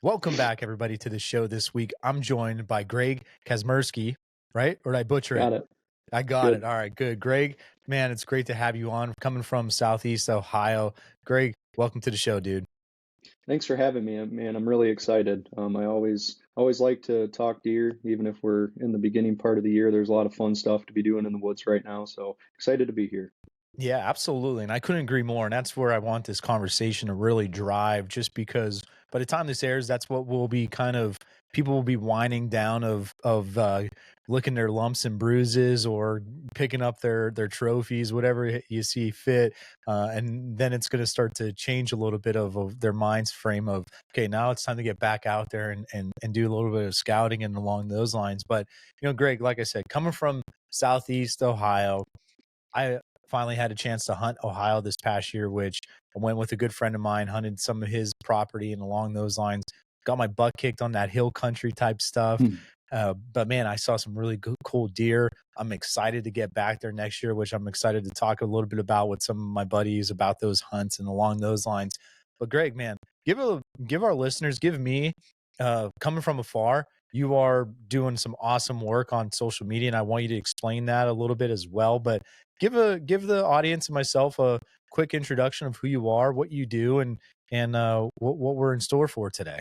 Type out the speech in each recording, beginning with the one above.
Welcome back, everybody, to the show this week. I'm joined by Greg Kazmierski, right? Or did I butcher it? Got it. I got Good. it. All right, good. Greg, man, it's great to have you on. Coming from Southeast Ohio. Greg, welcome to the show, dude. Thanks for having me, man. I'm really excited. I always like to talk deer, even if we're in the beginning part of the year. There's a lot of fun stuff to be doing in the woods right now, so excited to be here. Yeah, absolutely. And I couldn't agree more. And that's where I want this conversation to really drive, just because by the time this airs, that's what will be people will be winding down of licking their lumps and bruises or picking up their trophies, whatever you see fit. And then it's going to start to change a little bit of their mind's frame of, okay, now it's time to get back out there and do a little bit of scouting and along those lines. But, Greg, like I said, coming from Southeast Ohio, I finally had a chance to hunt Ohio this past year, which I went with a good friend of mine, hunted some of his property, and along those lines, got my butt kicked on that hill country type stuff. But man, I saw some really cool deer. I'm excited to get back there next year, which I'm excited to talk a little bit about with some of my buddies about those hunts and along those lines. But Greg, man, give our listeners, give me, coming from afar, you are doing some awesome work on social media, and I want you to explain that a little bit as well. But give the audience and myself a quick introduction of who you are, what you do, and what we're in store for today.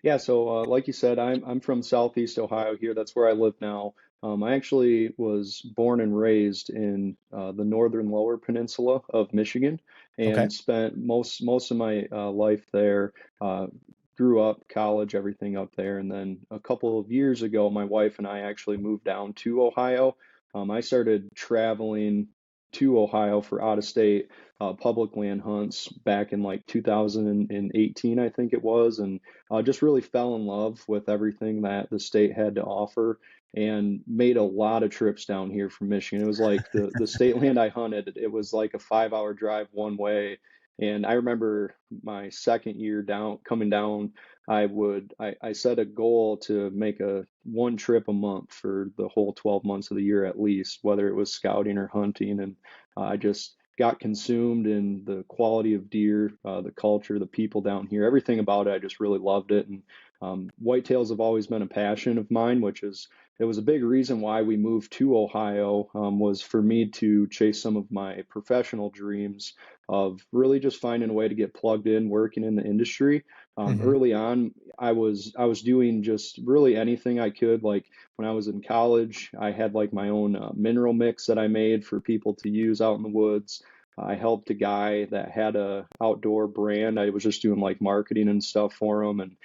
Yeah, so like you said, I'm from Southeast Ohio here. That's where I live now. I actually was born and raised in the northern lower peninsula of Michigan, Okay. and spent most of my life there. Grew up, college, everything up there, and then a couple of years ago, my wife and I actually moved down to Ohio. I started traveling to Ohio for out-of-state public land hunts back in like 2018, I think it was, and just really fell in love with everything that the state had to offer, and made a lot of trips down here from Michigan. It was like the state land I hunted, it was like a 5 hour drive one way. And I remember my second year coming down, I set a goal to make a one trip a month for the whole 12 months of the year at least, whether it was scouting or hunting. And I just got consumed in the quality of deer, the culture, the people down here, everything about it. I just really loved it. And whitetails have always been a passion of mine, it was a big reason why we moved to Ohio, was for me to chase some of my professional dreams of really just finding a way to get plugged in, working in the industry. Early on, I was doing just really anything I could. Like when I was in college, I had like my own mineral mix that I made for people to use out in the woods. I helped a guy that had a outdoor brand. I was just doing like marketing and stuff for him, and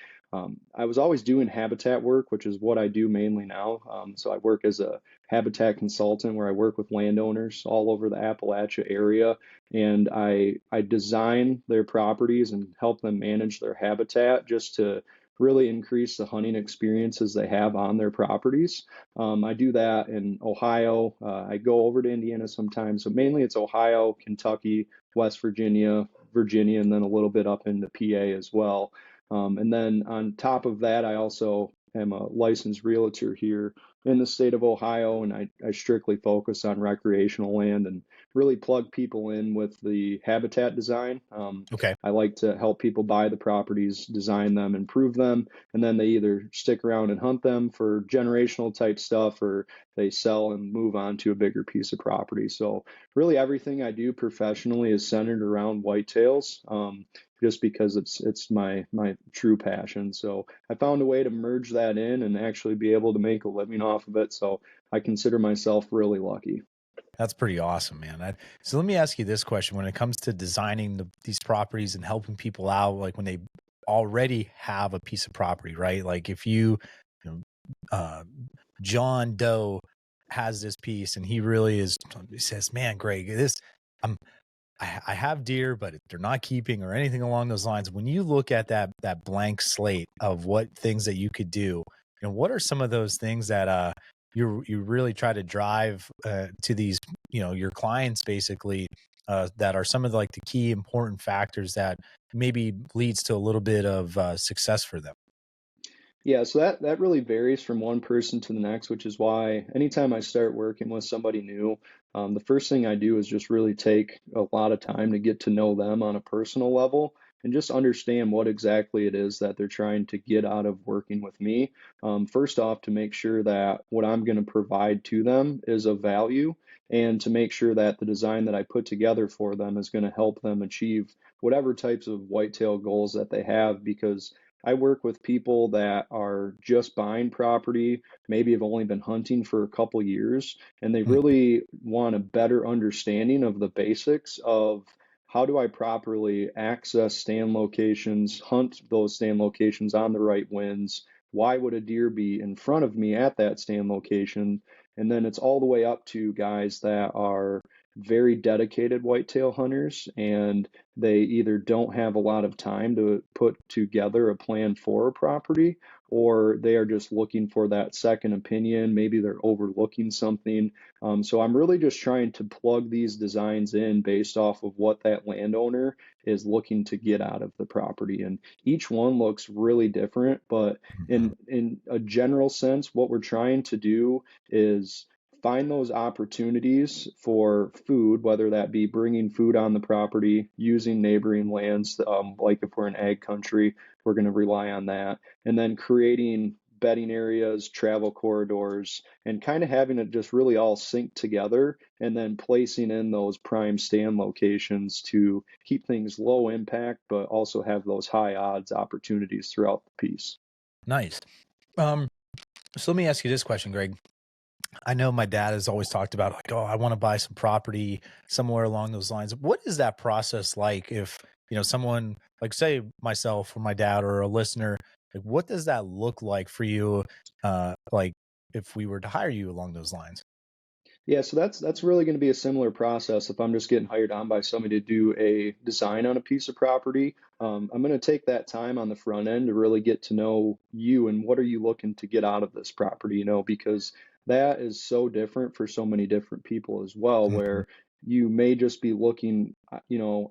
I was always doing habitat work, which is what I do mainly now. So I work as a habitat consultant where I work with landowners all over the Appalachia area, and I design their properties and help them manage their habitat just to really increase the hunting experiences they have on their properties. I do that in Ohio. I go over to Indiana sometimes, but mainly it's Ohio, Kentucky, West Virginia, Virginia, and then a little bit up into PA as well. And then on top of that, I also am a licensed realtor here in the state of Ohio, and I strictly focus on recreational land and really plug people in with the habitat design. Okay. I like to help people buy the properties, design them, improve them, and then they either stick around and hunt them for generational type stuff, or they sell and move on to a bigger piece of property. So really everything I do professionally is centered around whitetails. Just because it's my true passion. So I found a way to merge that in and actually be able to make a living off of it. So I consider myself really lucky. That's pretty awesome, man. So let me ask you this question: when it comes to designing these properties and helping people out, like when they already have a piece of property, right? Like if you know, John Doe has this piece and he says, "Man, Greg, I have deer, but they're not keeping or anything along those lines." When you look at that blank slate of what things that you could do, what are some of those things that you really try to drive to these, your clients basically, that are some of the key important factors that maybe leads to a little bit of success for them? Yeah, so that really varies from one person to the next, which is why anytime I start working with somebody new, the first thing I do is just really take a lot of time to get to know them on a personal level. and just understand what exactly it is that they're trying to get out of working with me. First off, to make sure that what I'm going to provide to them is of value, and to make sure that the design that I put together for them is going to help them achieve whatever types of whitetail goals that they have. Because I work with people that are just buying property, maybe have only been hunting for a couple years, and they Mm, really want a better understanding of the basics of how do I properly access stand locations, hunt those stand locations on the right winds, why would a deer be in front of me at that stand location? And then it's all the way up to guys that are very dedicated whitetail hunters, and they either don't have a lot of time to put together a plan for a property, or they are just looking for that second opinion. Maybe they're overlooking something. So I'm really just trying to plug these designs in based off of what that landowner is looking to get out of the property. And each one looks really different, but mhm. in a general sense, what we're trying to do is find those opportunities for food, whether that be bringing food on the property, using neighboring lands, like if we're in ag country, we're going to rely on that, and then creating bedding areas, travel corridors, and kind of having it just really all sync together, and then placing in those prime stand locations to keep things low impact, but also have those high odds opportunities throughout the piece. Nice. Um, so let me ask you this question, Greg. I know my dad has always talked about like, oh, I want to buy some property somewhere along those lines. What is that process like if, someone like say myself or my dad or a listener, like what does that look like for you? Like if we were to hire you along those lines? Yeah, so that's really going to be a similar process if I'm just getting hired on by somebody to do a design on a piece of property. I'm going to take that time on the front end to really get to know you and what are you looking to get out of this property, because that is so different for so many different people as well, Mhm. where you may just be looking, I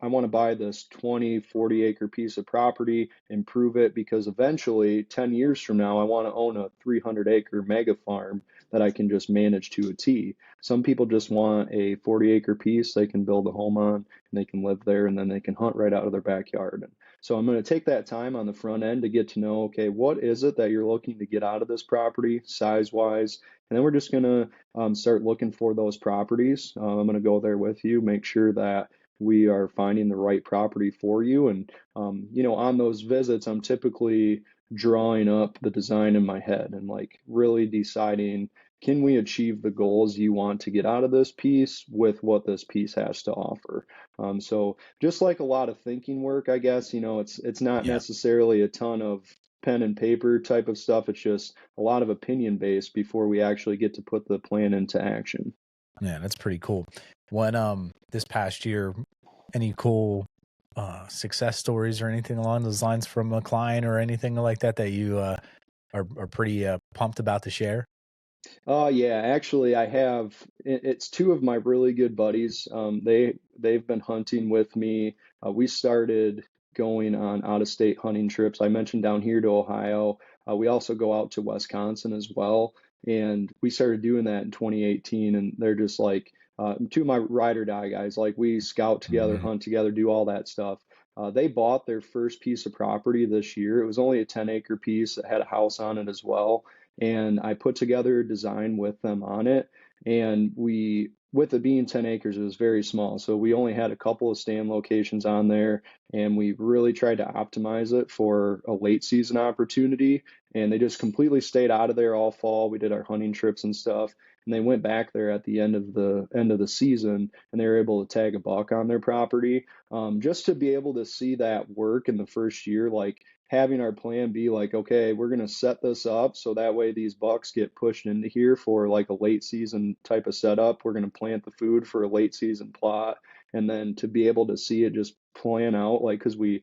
want to buy this 20, 40 acre piece of property, improve it because eventually 10 years from now, I want to own a 300 acre mega farm that I can just manage to a T. Some people just want a 40-acre piece they can build a home on, and they can live there, and then they can hunt right out of their backyard. And so I'm going to take that time on the front end to get to know, okay, what is it that you're looking to get out of this property size wise? And then we're just going to start looking for those properties. I'm going to go there with you, make sure that we are finding the right property for you. And, on those visits, I'm typically drawing up the design in my head and like really deciding, can we achieve the goals you want to get out of this piece with what this piece has to offer? So just like a lot of thinking work, I guess, it's not Yeah. necessarily a ton of pen and paper type of stuff. It's just a lot of opinion based before we actually get to put the plan into action. Yeah, that's pretty cool. When this past year, any cool success stories or anything along those lines from a client or anything like that that you are pretty pumped about to share? Oh yeah, actually, I have. It's two of my really good buddies. They've been hunting with me. We started going on out of state hunting trips. I mentioned down here to Ohio. We also go out to Wisconsin as well, and we started doing that in 2018. And they're just like two of my ride or die guys. Like we scout together, Mhm. hunt together, do all that stuff. They bought their first piece of property this year. It was only a 10-acre piece that had a house on it as well, and I put together a design with them on it. And with it being 10 acres, it was very small. So we only had a couple of stand locations on there, and we really tried to optimize it for a late season opportunity. And they just completely stayed out of there all fall. We did our hunting trips and stuff. And they went back there at the end of the season, and they were able to tag a buck on their property. Just to be able to see that work in the first year, like having our plan be like, okay, we're going to set this up so that way these bucks get pushed into here for like a late season type of setup. We're going to plant the food for a late season plot, and then to be able to see it just plan out, like, because we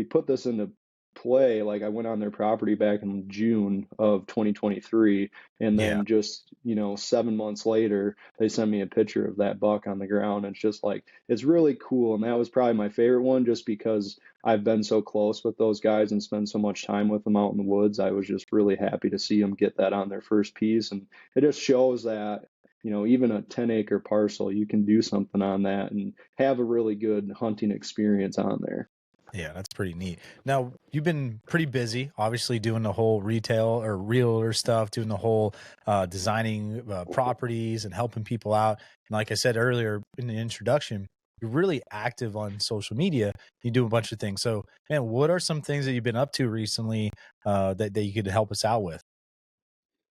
put this into play. Like I went on their property back in June of 2023, and Yeah. then just 7 months later they sent me a picture of that buck on the ground. It's just like, it's really cool, and that was probably my favorite one just because I've been so close with those guys and spend so much time with them out in the woods. I was just really happy to see them get that on their first piece. And it just shows that, even a 10-acre parcel, you can do something on that and have a really good hunting experience on there. Yeah, that's pretty neat. Now, you've been pretty busy, obviously, doing the whole retail or realtor stuff, doing the whole designing properties and helping people out. And like I said earlier in the introduction, you're really active on social media. You do a bunch of things. So, man, what are some things that you've been up to recently that you could help us out with?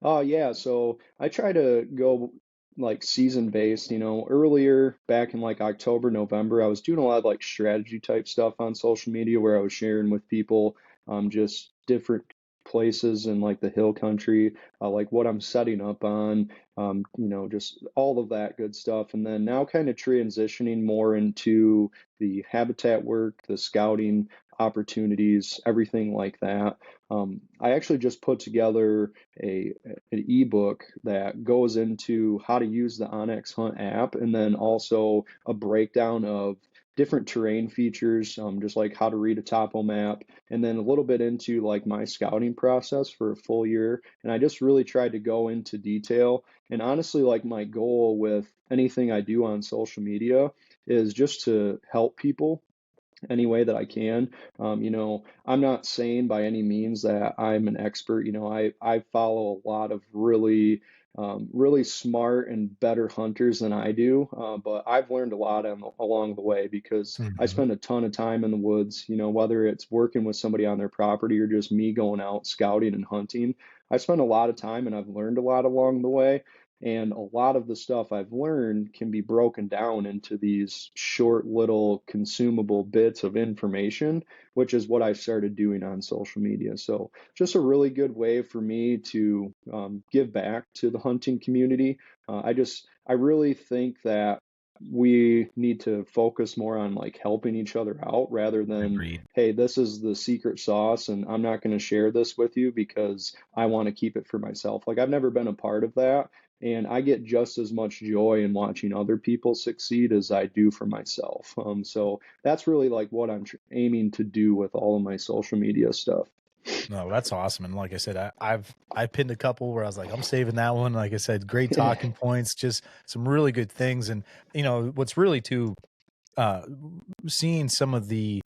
Oh yeah, so I try to go like season based, earlier back in like October, November, I was doing a lot of like strategy type stuff on social media where I was sharing with people just different places in like the hill country, like what I'm setting up on, just all of that good stuff. And then now kind of transitioning more into the habitat work, the scouting opportunities, everything like that. I actually just put together a an ebook that goes into how to use the Onyx Hunt app, and then also a breakdown of different terrain features, just like how to read a topo map, and then a little bit into like my scouting process for a full year. And I just really tried to go into detail. And honestly, like my goal with anything I do on social media is just to help people any way that I can. I'm not saying by any means that I'm an expert. I follow a lot of really smart and better hunters than I do, but I've learned a lot along the way because I Mhm. spend a ton of time in the woods. Whether it's working with somebody on their property or just me going out scouting and hunting. I spend a lot of time and I've learned a lot along the way. And a lot of the stuff I've learned can be broken down into these short little consumable bits of information, which is what I started doing on social media. So just a really good way for me to give back to the hunting community. I really think that we need to focus more on like helping each other out rather than, Agreed. hey, this is the secret sauce and I'm not going to share this with you because I want to keep it for myself. Like I've never been a part of that. And I get just as much joy in watching other people succeed as I do for myself. So that's really like what I'm aiming to do with all of my social media stuff. No, that's awesome. And like I said, I pinned a couple where I was like, I'm saving that one. Like I said, great talking points, just some really good things. And what's really too uh seeing some of the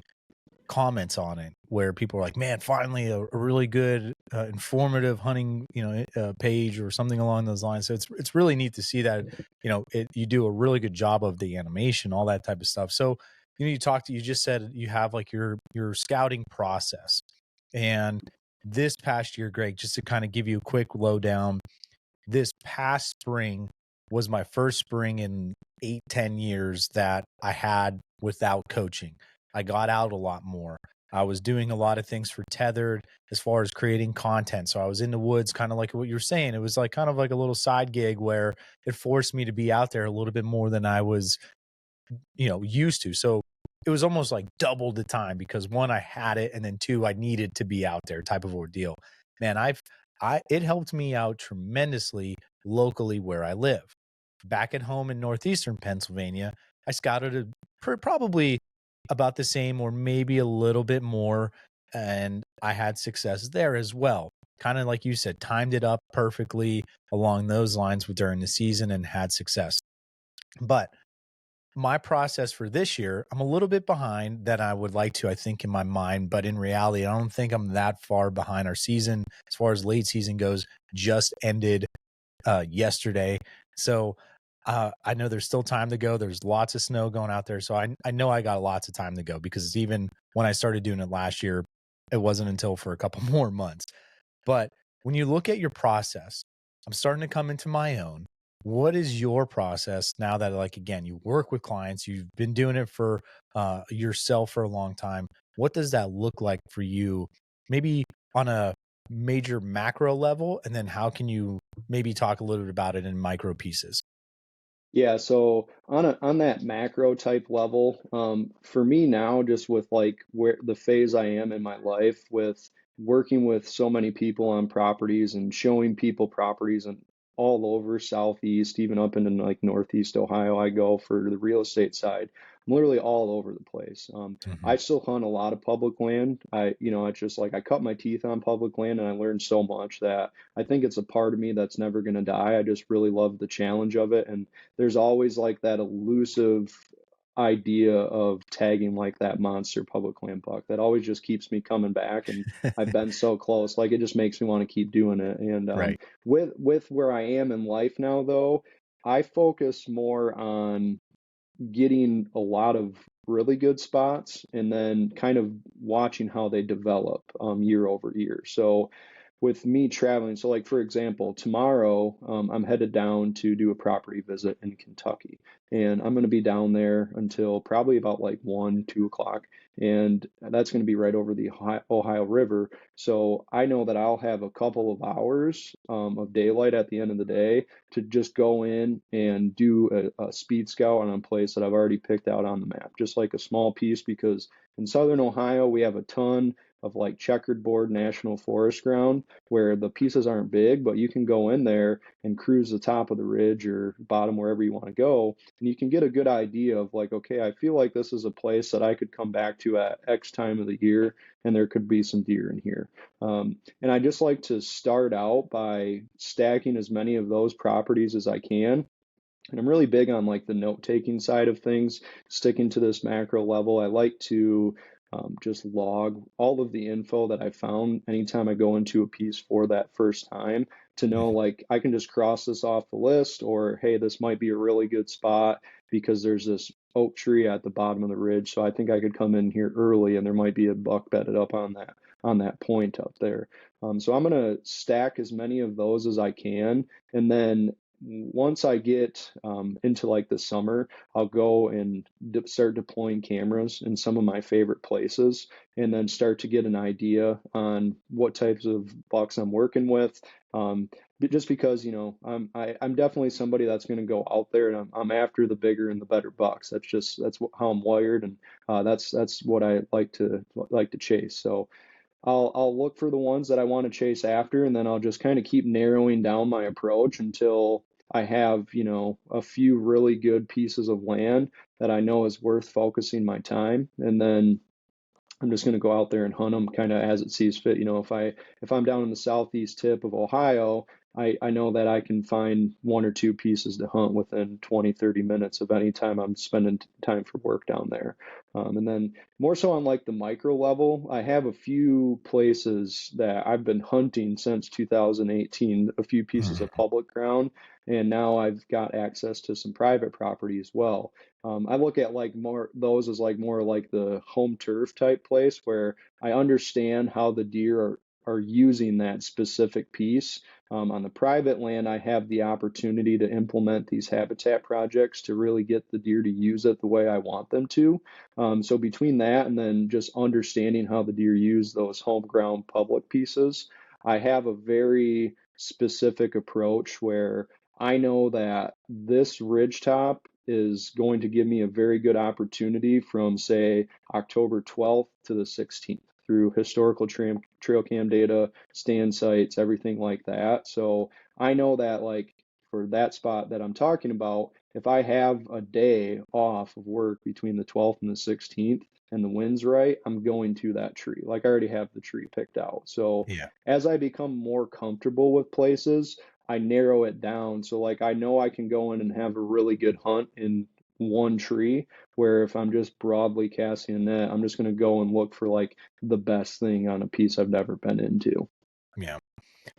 comments on it where people are like, man, finally a really good informative hunting page or something along those lines. So it's really neat to see that you do a really good job of the animation, all that type of stuff. So you just said you have like your scouting process. And this past year, Greg, just to kind of give you a quick lowdown, this past spring was my first spring in 8, 10 years that I had without coaching. I got out a lot more. I was doing a lot of things for Tethered as far as creating content. So I was in the woods, kind of like what you were saying. It was like kind of like a little side gig where it forced me to be out there a little bit more than I was used to. So it was almost like double the time because one, I had it, and then two, I needed to be out there type of ordeal. Man, it helped me out tremendously locally where I live. Back at home in northeastern Pennsylvania, I scouted probably about the same or maybe a little bit more, and I had success there as well. Kind of like you said, timed it up perfectly along those lines during the season and had success. But my process for this year, I'm a little bit behind than I would like to, I think, in my mind. But in reality, I don't think I'm that far behind. Our season, as far as late season goes, just ended yesterday. So I know there's still time to go. There's lots of snow going out there. So I know I got lots of time to go because even when I started doing it last year, it wasn't until for a couple more months. But when you look at your process, I'm starting to come into my own. What is your process now that, like, again, you work with clients, you've been doing it for yourself for a long time? What does that look like for you? Maybe on a major macro level, and then how can you maybe talk a little bit about it in micro pieces? Yeah, so on that macro type level, for me now, just with like where the phase I am in my life, with working with so many people on properties and showing people properties and all over Southeast, even up into like Northeast Ohio, I go for the real estate side. I'm literally all over the place. I Mhm. still hunt a lot of public land. It's just like I cut my teeth on public land and I learned so much that I think it's a part of me that's never going to die. I just really love the challenge of it. And there's always like that elusive idea of tagging like that monster public land buck. That always just keeps me coming back, and I've been so close. Like it just makes me want to keep doing it. And Right. with where I am in life now, though, I focus more on getting a lot of really good spots and then kind of watching how they develop year over year. So with me traveling, so like for example, tomorrow I'm headed down to do a property visit in Kentucky, and I'm going to be down there until probably about like 1, 2 o'clock, and that's going to be right over the Ohio River. So I know that I'll have a couple of hours of daylight at the end of the day to just go in and do a speed scout on a place that I've already picked out on the map, just like a small piece, because in southern Ohio we have a ton of like checkered board national forest ground where the pieces aren't big, but you can go in there and cruise the top of the ridge or bottom wherever you want to go, and you can get a good idea of like, okay, I feel like this is a place that I could come back to at X time of the year, and there could be some deer in here. And I just like to start out by stacking as many of those properties as I can. And I'm really big on like the note taking side of things, sticking to this macro level. I like to just log all of the info that I found anytime I go into a piece for that first time, to know Mhm. like I can just cross this off the list, or hey, this might be a really good spot because there's this oak tree at the bottom of the ridge. So I think I could come in here early and there might be a buck bedded up on that point up there. So I'm gonna stack as many of those as I can, and then once I get into like the summer, I'll go and start deploying cameras in some of my favorite places, and then start to get an idea on what types of bucks I'm working with. Just because, I'm definitely somebody that's going to go out there, and I'm after the bigger and the better bucks. That's how I'm wired, and that's what I like to chase. So I'll look for the ones that I want to chase after, and then I'll just kind of keep narrowing down my approach until I have, a few really good pieces of land that I know is worth focusing my time. And then I'm just going to go out there and hunt them kind of as it sees fit. If I'm down in the southeast tip of Ohio, I know that I can find one or two pieces to hunt within 20, 30 minutes of any time I'm spending time for work down there. And then more so on like the micro level, I have a few places that I've been hunting since 2018, a few pieces of Mhm. public ground, and now I've got access to some private property as well. I look at like more those as like more like the home turf type place where I understand how the deer are using that specific piece. On the private land, I have the opportunity to implement these habitat projects to really get the deer to use it the way I want them to. So between that and then just understanding how the deer use those home ground public pieces, I have a very specific approach where I know that this ridge top is going to give me a very good opportunity from, say, October 12th to the 16th through historical trail cam data, stand sites, everything like that. So I know that, like, for that spot that I'm talking about, if I have a day off of work between the 12th and the 16th and the wind's right, I'm going to that tree. Like, I already have the tree picked out. So Yeah. as I become more comfortable with places, I narrow it down. So like I know I can go in and have a really good hunt in one tree, where if I'm just broadly casting a net, I'm just going to go and look for like the best thing on a piece I've never been into. Yeah.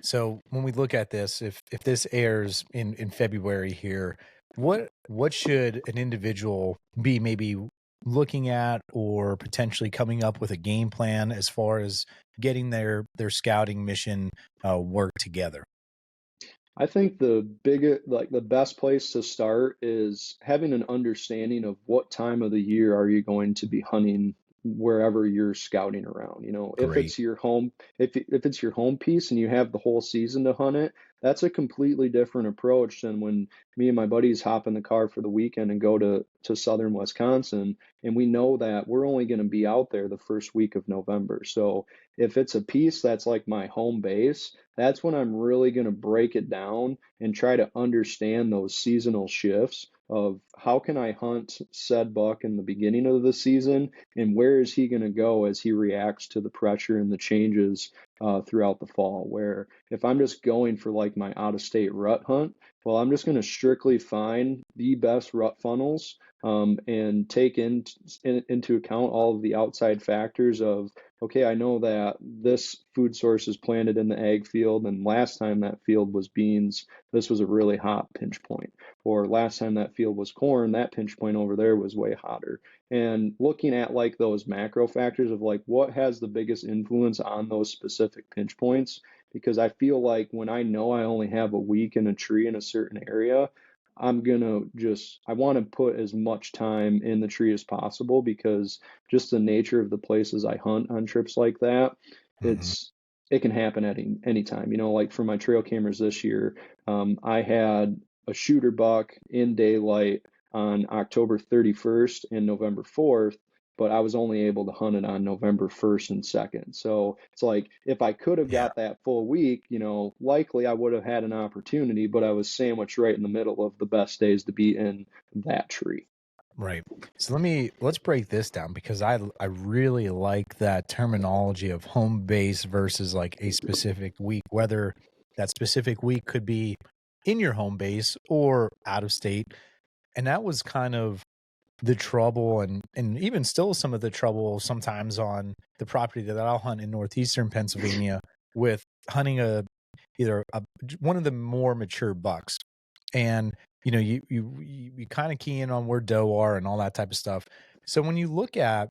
So when we look at this, if this airs in February here, what should an individual be maybe looking at or potentially coming up with a game plan as far as getting their scouting mission work together? I think the best place to start is having an understanding of what time of the year are you going to be hunting wherever you're scouting around. If Great. it's your home, if it's your home piece and you have the whole season to hunt it, that's a completely different approach than when me and my buddies hop in the car for the weekend and go to southern Wisconsin, and we know that we're only going to be out there the first week of November. So if it's a piece that's like my home base, that's when I'm really going to break it down and try to understand those seasonal shifts of how can I hunt said buck in the beginning of the season, and where is he going to go as he reacts to the pressure and the changes throughout the fall. Where if I'm just going for like my out of state rut hunt, well, I'm just going to strictly find the best rut funnels and take into account all of the outside factors of, okay, I know that this food source is planted in the ag field, and last time that field was beans, this was a really hot pinch point. Or last time that field was corn, that pinch point over there was way hotter. And looking at like those macro factors of like what has the biggest influence on those specific pinch points, because I feel like when I know I only have a week in a tree in a certain area, I want to put as much time in the tree as possible, because just the nature of the places I hunt on trips like that, Mm-hmm. it can happen at any time. Like for my trail cameras this year, I had a shooter buck in daylight on October 31st and November 4th, but I was only able to hunt it on November 1st and 2nd. So it's like if I could have Yeah. got that full week, likely I would have had an opportunity, but I was sandwiched right in the middle of the best days to be in that tree. Right. So let's break this down, because I really like that terminology of home base versus like a specific week, whether that specific week could be in your home base or out of state. And that was kind of the trouble, and even still some of the trouble sometimes on the property that I'll hunt in northeastern Pennsylvania, with hunting either one of the more mature bucks. And you kind of key in on where doe are and all that type of stuff. So when you look at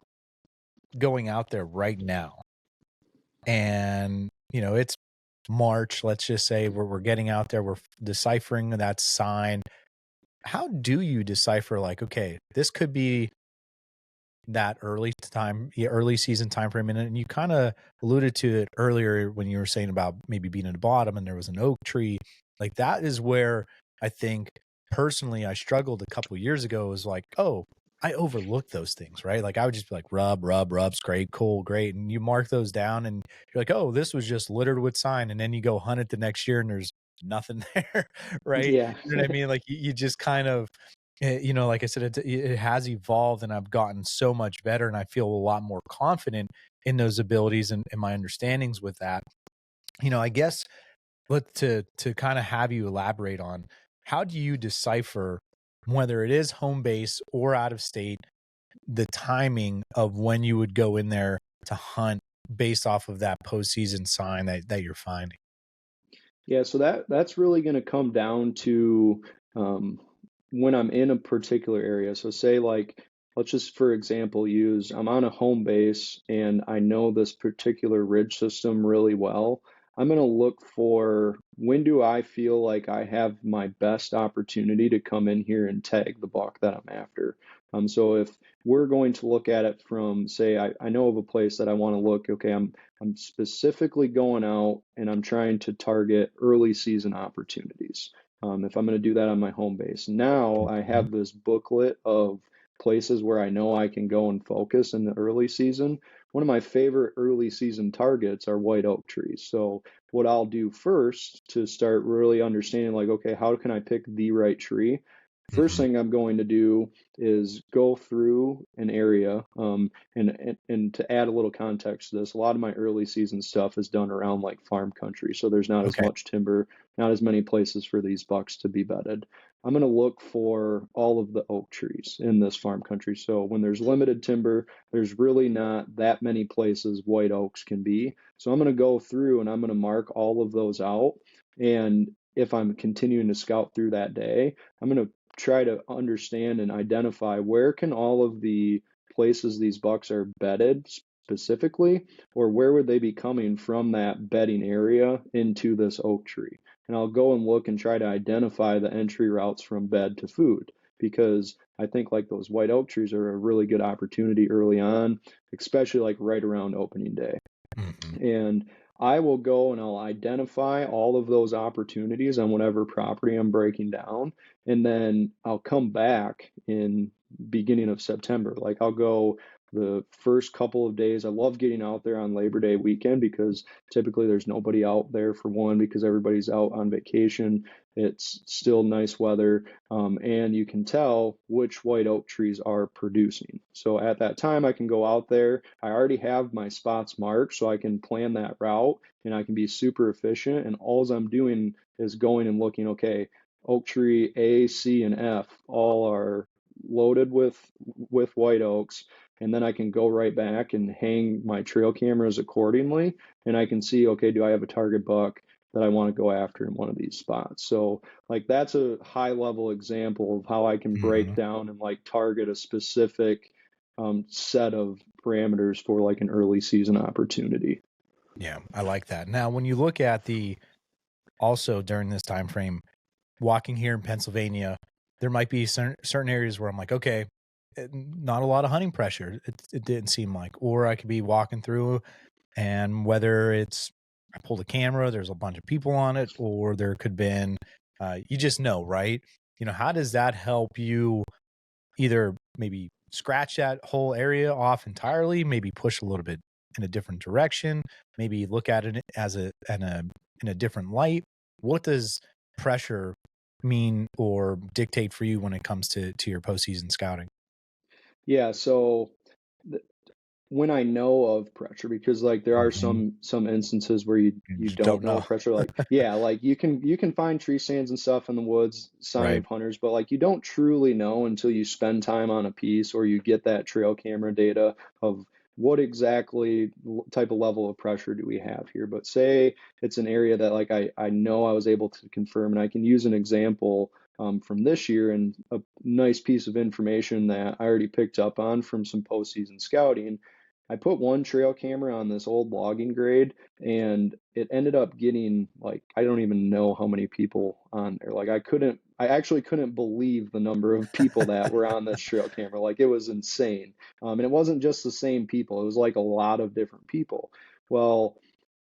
going out there right now, and it's March, let's just say we're getting out there, we're deciphering that sign. How do you decipher, like, okay, this could be that early season time frame? And you kind of alluded to it earlier when you were saying about maybe being at the bottom and there was an oak tree. Like, that is where I think personally I struggled a couple of years ago. Was like, oh, I overlooked those things, right? Like I would just be like, rubs, great, cool, great. And you mark those down and you're like, oh, this was just littered with sign. And then you go hunt it the next year and there's nothing there, right? Yeah. You know what I mean? Like you just kind of, like I said, it has evolved, and I've gotten so much better, and I feel a lot more confident in those abilities and my understandings with that. I guess to kind of have you elaborate on, how do you decipher, whether it is home base or out of state, the timing of when you would go in there to hunt based off of that postseason sign that you're finding? Yeah, so that's really going to come down to um, when I'm in a particular area. So say like, let's just for example use I'm on a home base and I know this particular ridge system really well. I'm going to look for when do I feel like I have my best opportunity to come in here and tag the buck that I'm after. So if we're going to look at it from, say, I know of a place that I want to look, okay, I'm specifically going out and I'm trying to target early season opportunities. If I'm going to do that on my home base, now I Mhm. have this booklet of places where I know I can go and focus in the early season. One of my favorite early season targets are white oak trees. So what I'll do first to start really understanding, like, okay, how can I pick the right tree? First Mhm. thing I'm going to do is go through an area, and to add a little context to this, a lot of my early season stuff is done around like farm country, so there's not as Okay. much timber, not as many places for these bucks to be bedded. I'm going to look for all of the oak trees in this farm country. So when there's limited timber, there's really not that many places white oaks can be. So I'm going to go through and I'm going to mark all of those out. And if I'm continuing to scout through that day, I'm going to try to understand and identify where can all of the places these bucks are bedded specifically, or where would they be coming from that bedding area into this oak tree. And I'll go and look and try to identify the entry routes from bed to food, because I think like those white oak trees are a really good opportunity early on, especially like right around opening day. Mhm. And I will go and I'll identify all of those opportunities on whatever property I'm breaking down. And then I'll come back in beginning of September. Like I'll go the first couple of days. I love getting out there on Labor Day weekend because typically there's nobody out there, for one, because everybody's out on vacation. It's still nice weather, and you can tell which white oak trees are producing. So at that time, I can go out there. I already have my spots marked, so I can plan that route and I can be super efficient. And all I'm doing is going and looking, okay, oak tree A, C, and F all are loaded with white oaks, and then I can go right back and hang my trail cameras accordingly, and I can see, okay, do I have a target buck that I want to go after in one of these spots? So like that's a high level example of how I can break Hmm. down and like target a specific set of parameters for like an early season opportunity. Yeah, I like that. Now, when you look at the also during this time frame, walking here in Pennsylvania, there might be certain areas where I'm like, okay, not a lot of hunting pressure. It didn't seem like, or I could be walking through, and whether it's I pulled a camera, there's a bunch of people on it, or there could have been, you just know, right? How does that help you either maybe scratch that whole area off entirely, maybe push a little bit in a different direction, maybe look at it as in a different light? What does pressure mean or dictate for you when it comes to your postseason scouting? Yeah, so when I know of pressure, because like there are Hmm. some instances where You you just don't don't know know. of pressure. Like yeah, like you can find tree stands and stuff in the woods, sign Right. of hunters, but like you don't truly know until you spend time on a piece or you get that trail camera data of what exactly type of level of pressure do we have here. But say it's an area that like I know I was able to confirm, and I can use an example from this year and a nice piece of information that I already picked up on from some postseason scouting. I put one trail camera on this old logging grade, and it ended up getting like I don't even know how many people on there. Like I actually couldn't believe the number of people that were on this trail camera. Like it was insane. And it wasn't just the same people. It was like a lot of different people. Well,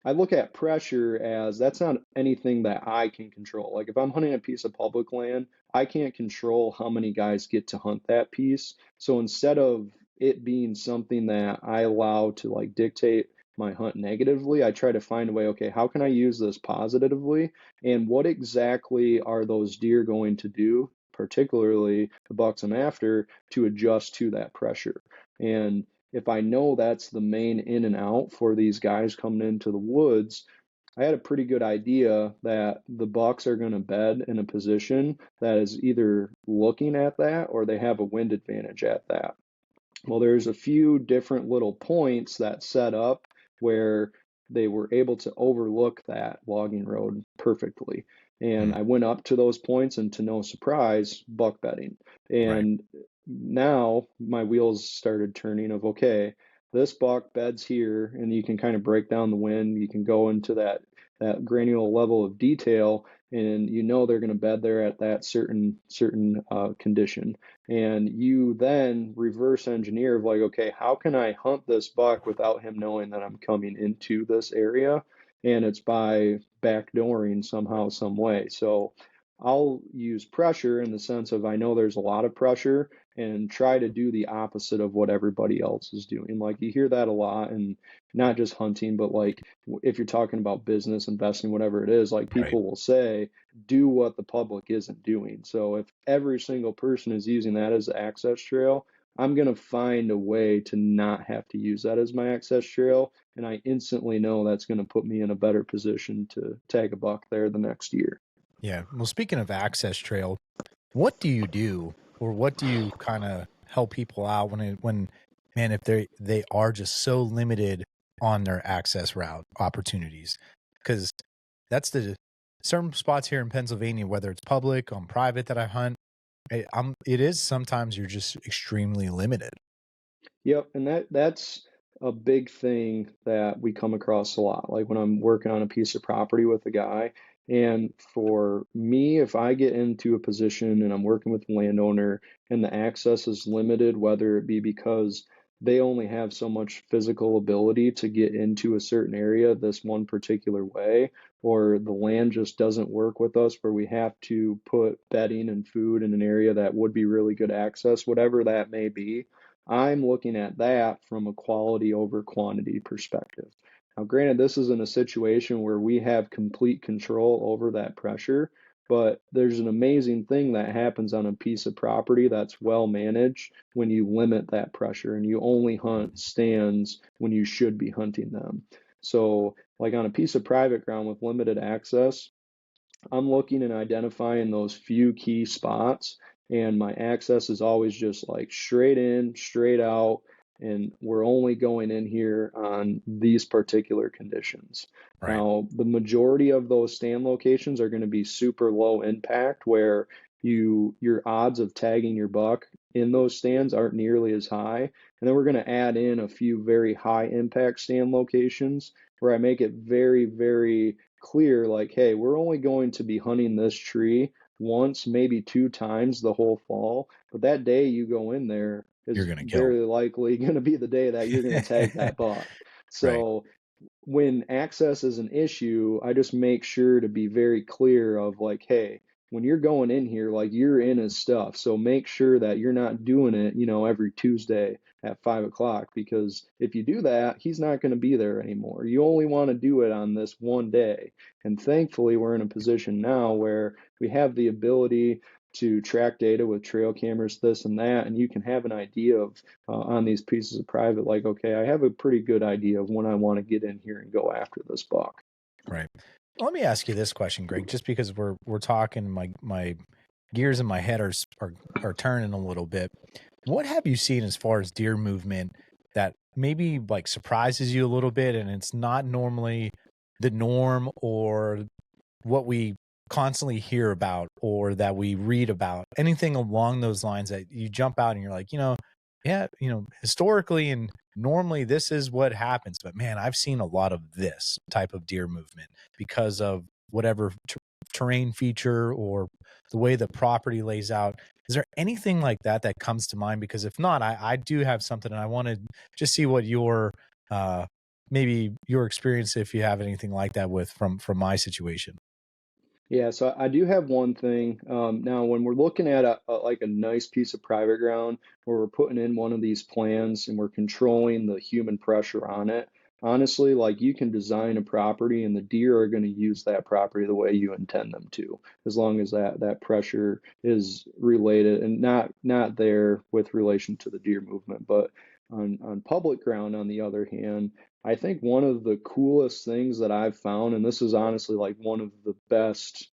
I look at pressure as that's not anything that I can control. Like if I'm hunting a piece of public land, I can't control how many guys get to hunt that piece. So instead of it being something that I allow to like dictate my hunt negatively, I try to find a way, okay, how can I use this positively? And what exactly are those deer going to do, particularly the bucks I'm after, to adjust to that pressure? And if I know that's the main in and out for these guys coming into the woods, I had a pretty good idea that the bucks are going to bed in a position that is either looking at that or they have a wind advantage at that. Well, there's a few different little points that set up where they were able to overlook that logging road perfectly. And Mm, I went up to those points, and to no surprise, buck bedding. right. And now my wheels started turning of, okay, this buck beds here, and you can kind of break down the wind. You can go into that granular level of detail, and you know they're going to bed there at that certain condition. And you then reverse engineer of like, okay, how can I hunt this buck without him knowing that I'm coming into this area? And it's by backdooring somehow, some way. So I'll use pressure in the sense of I know there's a lot of pressure and try to do the opposite of what everybody else is doing. Like you hear that a lot, and not just hunting, but like if you're talking about business, investing, whatever it is, like Right. people will say, do what the public isn't doing. So if every single person is using that as an access trail, I'm going to find a way to not have to use that as my access trail. And I instantly know that's going to put me in a better position to tag a buck there the next year. Yeah. Well, speaking of access trail, what do you do, or what do you kind of help people out when man, if they are just so limited on their access route opportunities? Because that's the certain spots here in Pennsylvania, whether it's public on private that I hunt, it is sometimes you're just extremely limited. Yep, and that's a big thing that we come across a lot. Like when I'm working on a piece of property with a guy, and for me, if I get into a position and I'm working with the landowner and the access is limited, whether it be because they only have so much physical ability to get into a certain area this one particular way, or the land just doesn't work with us where we have to put bedding and food in an area that would be really good access, whatever that may be, I'm looking at that from a quality over quantity perspective. Now, granted, this is in a situation where we have complete control over that pressure. But there's an amazing thing that happens on a piece of property that's well managed when you limit that pressure and you only hunt stands when you should be hunting them. So, like on a piece of private ground with limited access, I'm looking and identifying those few key spots, and my access is always just like straight in, straight out, and we're only going in here on these particular conditions. Right. Now, the majority of those stand locations are going to be super low impact, where your odds of tagging your buck in those stands aren't nearly as high. And then we're going to add in a few very high impact stand locations where I make it very, very clear, like, hey, we're only going to be hunting this tree once, maybe two times the whole fall. But that day you go in there You're is going to kill. very likely going to be the day that you're going to tag that buck. Right. So when access is an issue, I just make sure to be very clear of like, hey, when you're going in here, like you're in his stuff. So make sure that you're not doing it, every Tuesday at 5 o'clock, because if you do that, he's not going to be there anymore. You only want to do it on this one day. And thankfully, we're in a position now where we have the ability to track data with trail cameras, this and that, and you can have an idea of on these pieces of private, like, okay, I have a pretty good idea of when I want to get in here and go after this buck. Right. Let me ask you this question, Greg, just because we're talking, my gears in my head are turning a little bit. What have you seen as far as deer movement that maybe like surprises you a little bit, and it's not normally the norm or what we constantly hear about or that we read about? Anything along those lines that you jump out and you're like, yeah, historically and normally this is what happens, but man, I've seen a lot of this type of deer movement because of whatever terrain feature or the way the property lays out. Is there anything like that that comes to mind? Because if not, I do have something, and I want to just see what your maybe your experience, if you have anything like that with from my situation. Yeah, so I do have one thing. Now, when we're looking at like a nice piece of private ground where we're putting in one of these plans and we're controlling the human pressure on it, honestly, like you can design a property and the deer are going to use that property the way you intend them to, as long as that pressure is related and not there with relation to the deer movement. But on public ground, on the other hand, I think one of the coolest things that I've found, and this is honestly like one of the best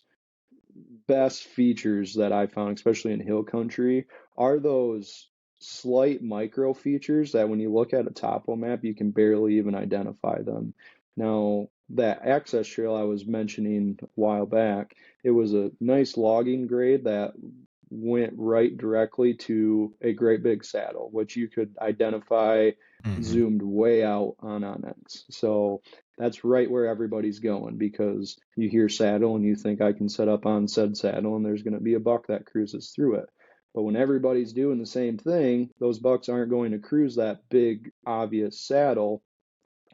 features that I found, especially in hill country, are those slight micro features that when you look at a topo map, you can barely even identify them. Now, that access trail I was mentioning a while back, it was a nice logging grade that went right directly to a great big saddle, which you could identify Mm-hmm. zoomed way out on Onyx. So that's right where everybody's going, because you hear saddle and you think I can set up on said saddle and there's going to be a buck that cruises through it. But when everybody's doing the same thing, those bucks aren't going to cruise that big, obvious saddle.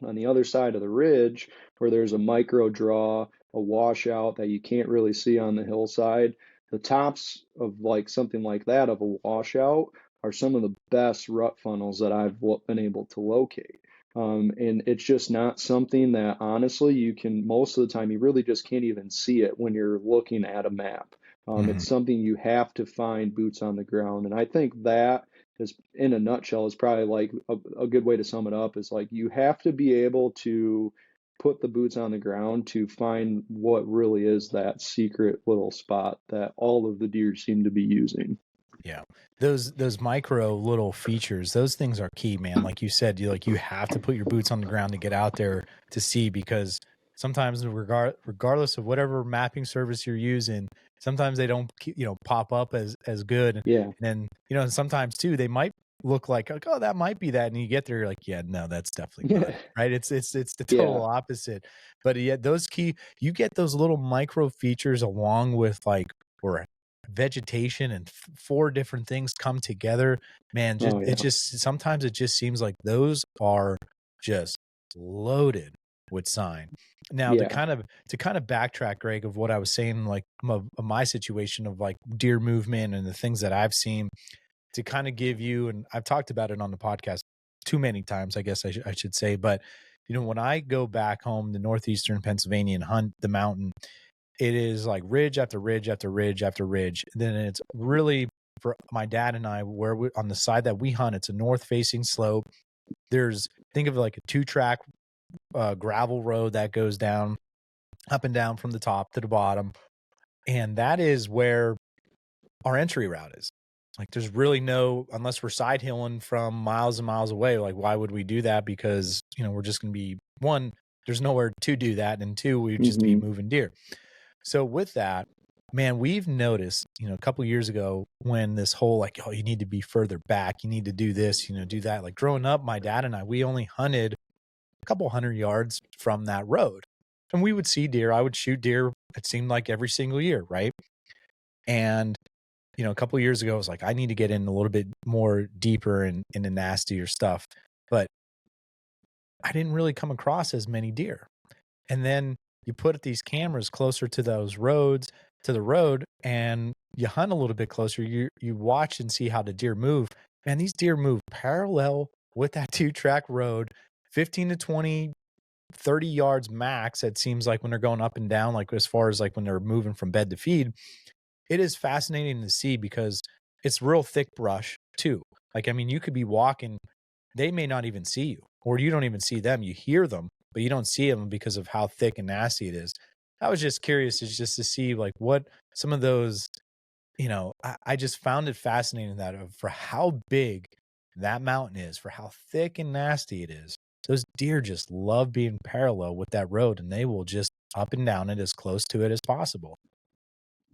On the other side of the ridge, where there's a micro draw, a washout that you can't really see on the hillside, the tops of like something like that of a washout are some of the best rut funnels that I've been able to locate. And it's just not something that honestly you can, most of the time, you really just can't even see it when you're looking at a map. Mm-hmm. It's something you have to find boots on the ground. And I think that is, in a nutshell, is probably like a good way to sum it up, is like you have to be able to put the boots on the ground to find what really is that secret little spot that all of the deer seem to be using. Yeah. Those micro little features, those things are key, man. Like you said, you have to put your boots on the ground to get out there to see, because sometimes regardless of whatever mapping service you're using, sometimes they don't pop up as good. And Yeah, then, sometimes too, they might look like, oh, that might be that. And you get there, you're like, yeah, no, that's definitely not yeah, it. Right. It's the yeah, total opposite. But yeah, you get those little micro features along with like, or vegetation and four different things come together, man. oh yeah, Sometimes it just seems like those are just loaded with sign. Now yeah, to kind of backtrack, Greg, of what I was saying, like of my situation of like deer movement and the things that I've seen, to kind of give you, and I've talked about it on the podcast too many times, I guess I should say, but when I go back home to northeastern Pennsylvania and hunt the mountain, it is like ridge after ridge after ridge after ridge. Then it's really, for my dad and I, where we, on the side that we hunt, it's a north facing slope. Think of it like a 2-track gravel road that goes down, up and down from the top to the bottom. And that is where our entry route is. Like, there's really no, unless we're side hilling from miles and miles away, like, why would we do that? Because, we're just going to be, one, there's nowhere to do that. And two, we'd just be moving deer. So with that, man, we've noticed, a couple of years ago when this whole, like, oh, you need to be further back, you need to do this, do that. Like, growing up, my dad and I, we only hunted a couple 100 yards from that road. And we would see deer. I would shoot deer, it seemed like, every single year, right? And a couple of years ago, I was like, I need to get in a little bit more deeper into nastier stuff. But I didn't really come across as many deer. And then you put these cameras closer to those roads, to the road, and you hunt a little bit closer. You watch and see how the deer move. Man, these deer move parallel with that 2-track road, 15 to 20, 30 yards max. It seems like when they're going up and down, like as far as like when they're moving from bed to feed. It is fascinating to see because it's real thick brush too. Like, I mean, you could be walking, they may not even see you, or you don't even see them. You hear them, but you don't see them because of how thick and nasty it is. I was just curious just to see like what some of those, I just found it fascinating that for how big that mountain is, for how thick and nasty it is, those deer just love being parallel with that road, and they will just up and down it as close to it as possible.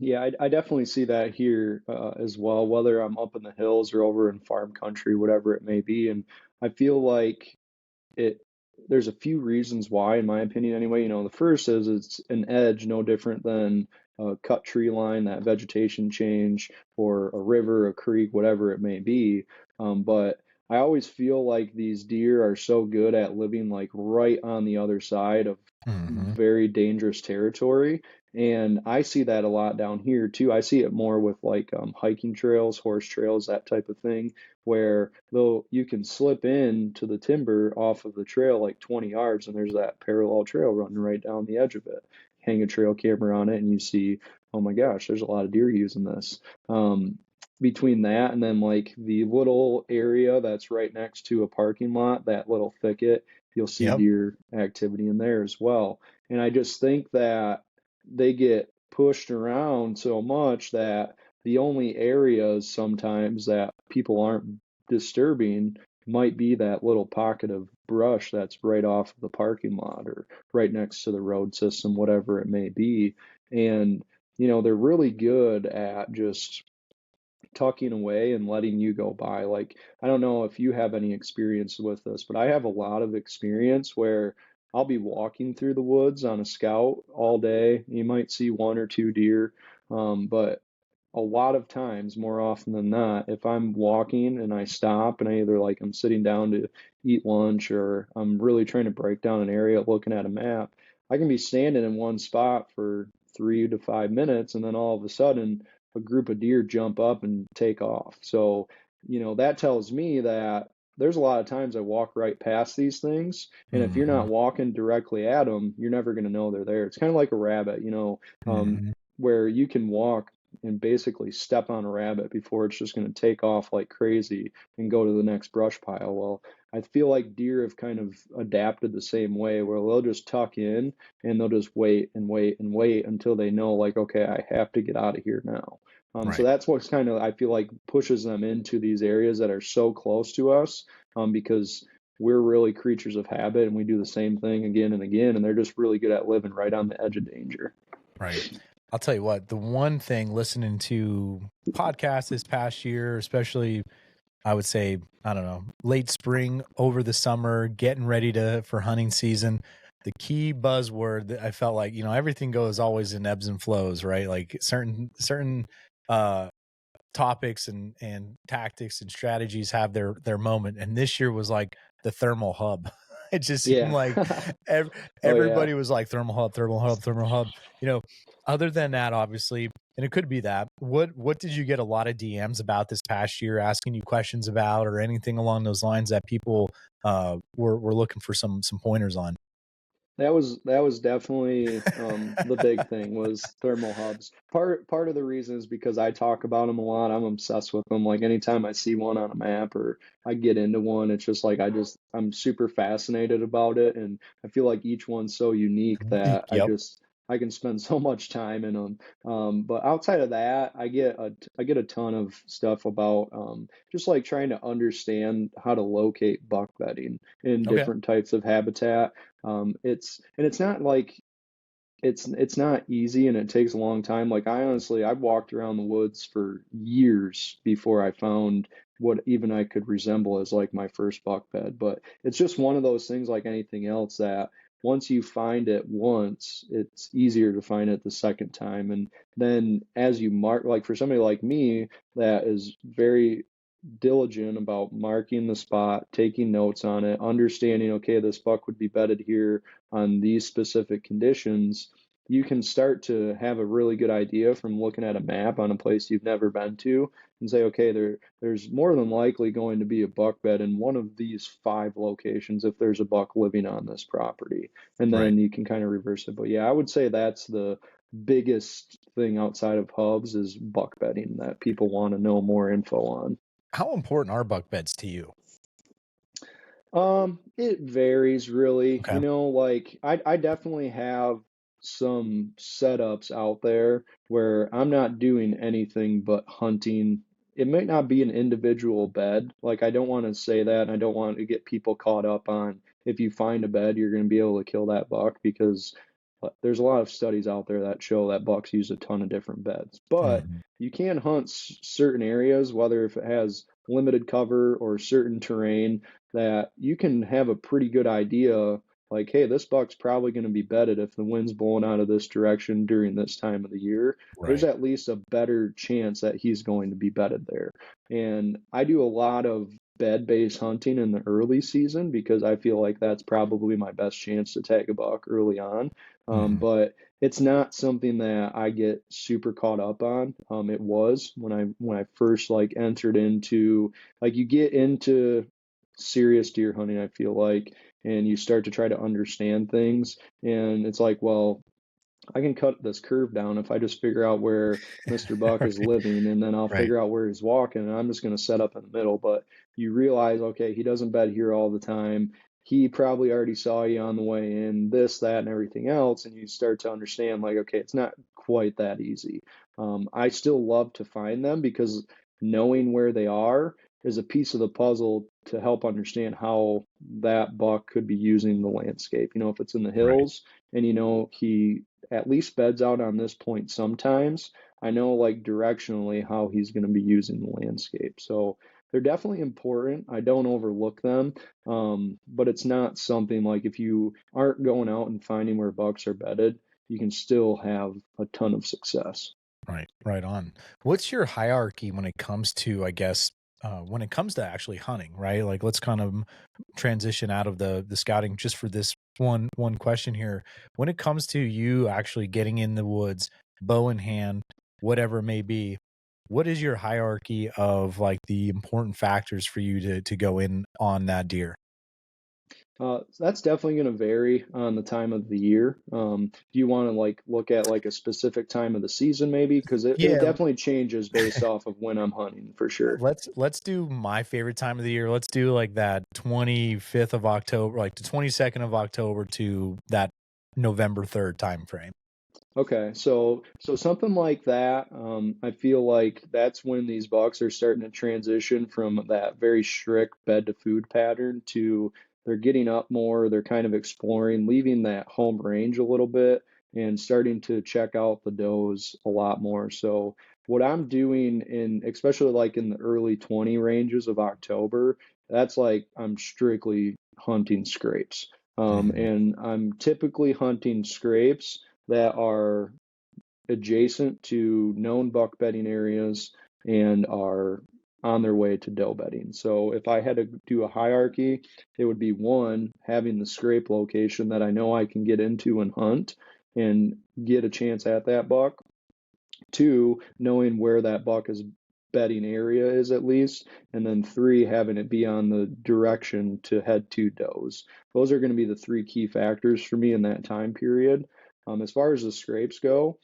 Yeah, I definitely see that here as well, whether I'm up in the hills or over in farm country, whatever it may be. And I feel like it there's a few reasons why, in my opinion anyway. The first is it's an edge, no different than a cut tree line, that vegetation change, or a river, a creek, whatever it may be. But I always feel like these deer are so good at living like right on the other side of very dangerous territory. And I see that a lot down here too. I see it more with like hiking trails, horse trails, that type of thing, where though you can slip in to the timber off of the trail like 20 yards, and there's that parallel trail running right down the edge of it. Hang a trail camera on it, and you see, oh my gosh, there's a lot of deer using this. Between that and then like the little area that's right next to a parking lot, that little thicket, you'll see deer activity in there as well. And I just think that they get pushed around so much that the only areas sometimes that people aren't disturbing might be that little pocket of brush that's right off of the parking lot or right next to the road system, whatever it may be. And, they're really good at just tucking away and letting you go by. Like, I don't know if you have any experience with this, but I have a lot of experience where I'll be walking through the woods on a scout all day. You might see one or two deer, but a lot of times, more often than not, if I'm walking and I stop and I either like I'm sitting down to eat lunch or I'm really trying to break down an area looking at a map, I can be standing in one spot for 3 to 5 minutes, and then all of a sudden a group of deer jump up and take off. So, that tells me that there's a lot of times I walk right past these things, and if you're not walking directly at them, you're never going to know they're there. It's kind of like a rabbit, where you can walk and basically step on a rabbit before it's just going to take off like crazy and go to the next brush pile. Well, I feel like deer have kind of adapted the same way, where they'll just tuck in and they'll just wait and wait and wait until they know, like, okay, I have to get out of here now. So that's what's kind of, I feel like, pushes them into these areas that are so close to us, because we're really creatures of habit and we do the same thing again and again, and they're just really good at living right on the edge of danger. Right. I'll tell you what, the one thing listening to podcasts this past year, especially, I would say, I don't know, late spring over the summer, getting ready for hunting season, the key buzzword that I felt like, everything goes always in ebbs and flows, right? Like certain topics and tactics and strategies have their moment. And this year was like the thermal hub. It just seemed like everybody was like thermal hub, thermal hub, thermal hub. Other than that, obviously, and it could be that. What did you get a lot of DMs about this past year, asking you questions about, or anything along those lines that people were looking for some pointers on? That was definitely the big thing was thermal hubs. Part of the reason is because I talk about them a lot. I'm obsessed with them. Like anytime I see one on a map or I get into one, it's just like I'm super fascinated about it, and I feel like each one's so unique that Yep. I can spend so much time in them. But outside of that, I get a ton of stuff about just like trying to understand how to locate buck bedding in Okay. different types of habitat. It's not like it's not easy and it takes a long time. Like I honestly, I've walked around the woods for years before I found what even I could resemble as like my first buck bed. But it's just one of those things like anything else that once you find it once, it's easier to find it the second time. And then as you mark, like for somebody like me that is very diligent about marking the spot, taking notes on it, understanding, okay, this buck would be bedded here on these specific conditions, you can start to have a really good idea from looking at a map on a place you've never been to and say, okay, there's more than likely going to be a buck bed in one of these five locations if there's a buck living on this property. And Right. then you can kind of reverse it. But yeah, I would say that's the biggest thing outside of hubs is buck bedding that people want to know more info on. How important are buck beds to you? It varies really. Okay. Like I definitely have some setups out there where I'm not doing anything but hunting. It might not be an individual bed. Like I don't want to say that, and I don't want to get people caught up on if you find a bed, you're going to be able to kill that buck because there's a lot of studies out there that show that bucks use a ton of different beds. But Mhm. you can hunt certain areas, whether if it has limited cover or certain terrain that you can have a pretty good idea like, hey, this buck's probably going to be bedded if the wind's blowing out of this direction during this time of the year. There's Right. at least a better chance that he's going to be bedded there. And I do a lot of bed-based hunting in the early season because I feel like that's probably my best chance to tag a buck early on. Mhm. But it's not something that I get super caught up on. It was when I first like entered into like you get into serious deer hunting, I feel like, and you start to try to understand things. And it's like, well, I can cut this curve down if I just figure out where Mr. Buck is Right. living, and then I'll Right. figure out where he's walking, and I'm just going to set up in the middle. But you realize, okay, he doesn't bed here all the time. He probably already saw you on the way in, this, that, and everything else, and you start to understand, like, okay, it's not quite that easy. I still love to find them because knowing where they are is a piece of the puzzle to help understand how that buck could be using the landscape. If it's in the Right. hills and he at least beds out on this point sometimes, I know like directionally how he's going to be using the landscape. So they're definitely important. I don't overlook them, but it's not something like if you aren't going out and finding where bucks are bedded, you can still have a ton of success. Right, right on. What's your hierarchy when it comes to, I guess, when it comes to actually hunting, right? Like, let's kind of transition out of the scouting just for this one question here. When it comes to you actually getting in the woods, bow in hand, whatever it may be, what is your hierarchy of like the important factors for you to go in on that deer? That's definitely going to vary on the time of the year. Do you want to like look at like a specific time of the season maybe? Because it Yeah, definitely changes based off of when I'm hunting for sure. let's do my favorite time of the year. Let's do like that 25th of October, like the 22nd of October to that November 3rd time frame. Okay, so something like that, I feel like that's when these bucks are starting to transition from that very strict bed to food pattern to they're getting up more, they're kind of exploring, leaving that home range a little bit and starting to check out the does a lot more. So what I'm doing in especially like in the early 20 ranges of October, that's like I'm strictly hunting scrapes. Mhm. And I'm typically hunting scrapes that are adjacent to known buck bedding areas and are on their way to doe bedding. So if I had to do a hierarchy, it would be one, having the scrape location that I know I can get into and hunt and get a chance at that buck. Two, knowing where that buck is bedding area is at least, and then 3, having it be on the direction to head to does. Those are going to be the 3 key factors for me in that time period. As far as the scrapes go,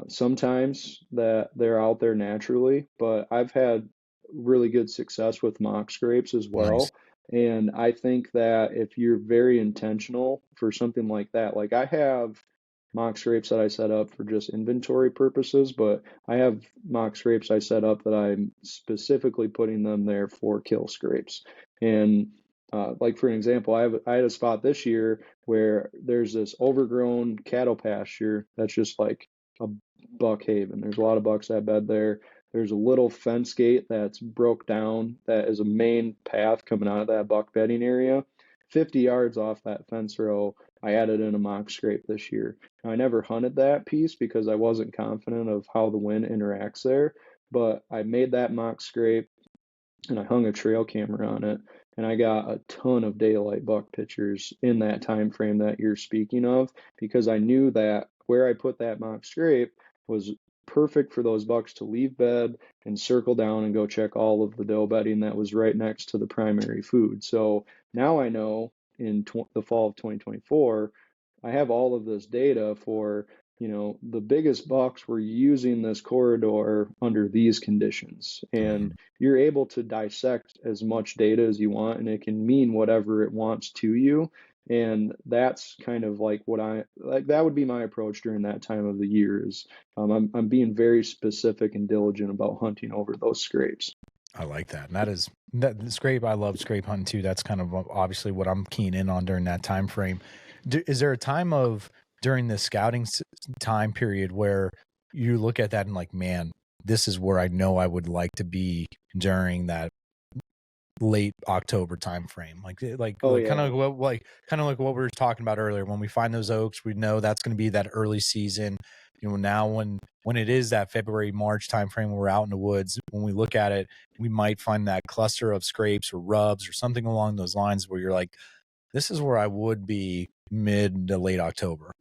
sometimes that they're out there naturally, but I've had really good success with mock scrapes as Nice. well. And I think that if you're very intentional for something like that, like I have mock scrapes that I set up for just inventory purposes, but I have mock scrapes I set up that I'm specifically putting them there for kill scrapes. And like for an example, I had a spot this year where there's this overgrown cattle pasture that's just like a buck haven. There's a lot of bucks that bed there. There's a little fence gate that's broke down that is a main path coming out of that buck bedding area. 50 yards off that fence row, I added in a mock scrape this year. Now, I never hunted that piece because I wasn't confident of how the wind interacts there, but I made that mock scrape and I hung a trail camera on it, and I got a ton of daylight buck pictures in that time frame that you're speaking of, because I knew that where I put that mock scrape was perfect for those bucks to leave bed and circle down and go check all of the doe bedding that was right next to the primary food. So now I know in the fall of 2024, I have all of this data for, the biggest bucks were using this corridor under these conditions. And you're able to dissect as much data as you want, and it can mean whatever it wants to you. And that's kind of like what I like. That would be my approach during that time of the year. Is I'm being very specific and diligent about hunting over those scrapes. I like that. And that scrape. I love scrape hunting too. That's kind of obviously what I'm keen in on during that time frame. Is there a time during the scouting time period where you look at that and like, man, this is where I know I would like to be during that late October time frame, Oh kind yeah. of like what we were talking about earlier. When we find those oaks, we know that's going to be that early season. Now when it is that February, March time frame, we're out in the woods. When we look at it, we might find that cluster of scrapes or rubs or something along those lines where you're like, this is where I would be mid to late October.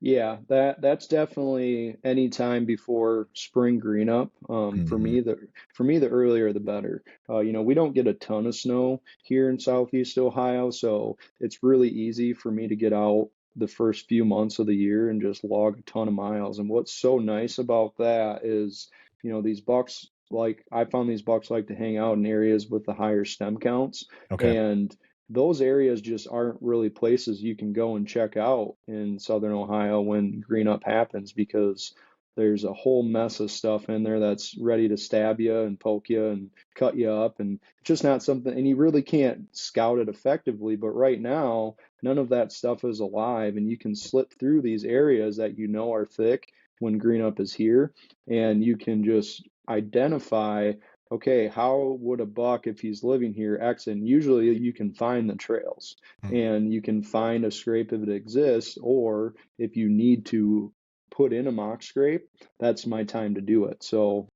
Yeah, that's definitely any time before spring green up. For Mm-hmm. me, the earlier the better. We don't get a ton of snow here in Southeast Ohio, so it's really easy for me to get out the first few months of the year and just log a ton of miles. And what's so nice about that is, these bucks, like I found these bucks like to hang out in areas with the higher stem counts, Okay. and those areas just aren't really places you can go and check out in Southern Ohio when green up happens, because there's a whole mess of stuff in there that's ready to stab you and poke you and cut you up. And it's just not something, and you really can't scout it effectively. But right now, none of that stuff is alive, and you can slip through these areas that are thick when green up is here, and you can just identify, okay, how would a buck, if he's living here, exit? And usually you can find the trails and you can find a scrape if it exists, or if you need to put in a mock scrape, that's my time to do it. So,